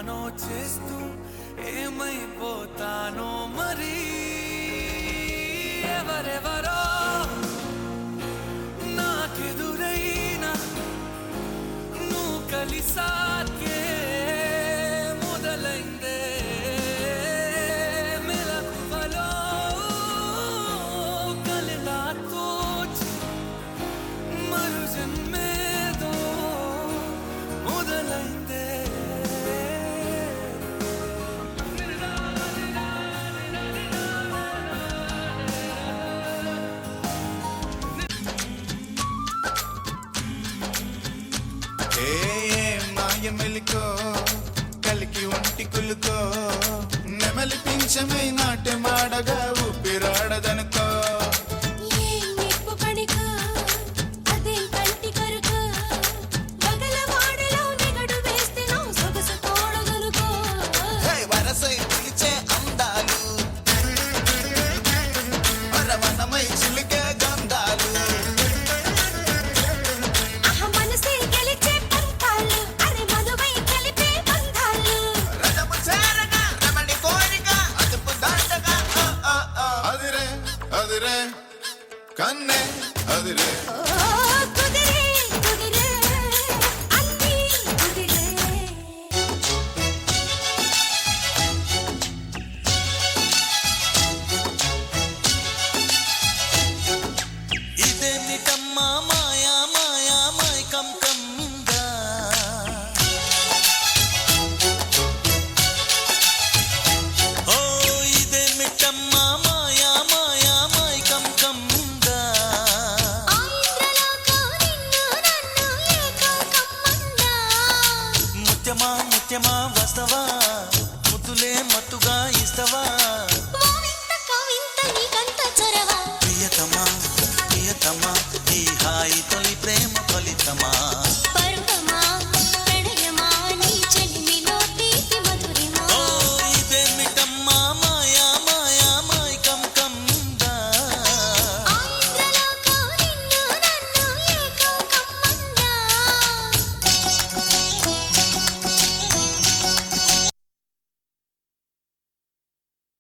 ఏమవుతానో చేస్తూ ఏమైపోతానో మరి ఎవరెవరో నాకెదురైనా నువ్వు కలిసాకే మొదలైందే మెలకువలో కలిలా తోచి మరు జన్మేదో మొదలైందే మెలికో కలికి ఒంటి కులుకో నెమలి పింఛమై నాట్య మాడగా ఊపిరాడదనుకో వరసై పిలిచే అందాలు వరవనమై చిలికే గంధాలు అదిరే కన్నే అదిరే ఇదేమిటమ్మా మాయా మాయా మైకం కమ్మిందా ఓ ఇదేమిటమ్మా మాయా మాయా మైకం కమ్మిందా ముత్యమా ముత్యమా వస్తవా ముద్దులే మత్తుగా ఇస్తవా ప్రియతమా ప్రియతమా ఈ హాయి తొలి ప్రేమ ఫలితమా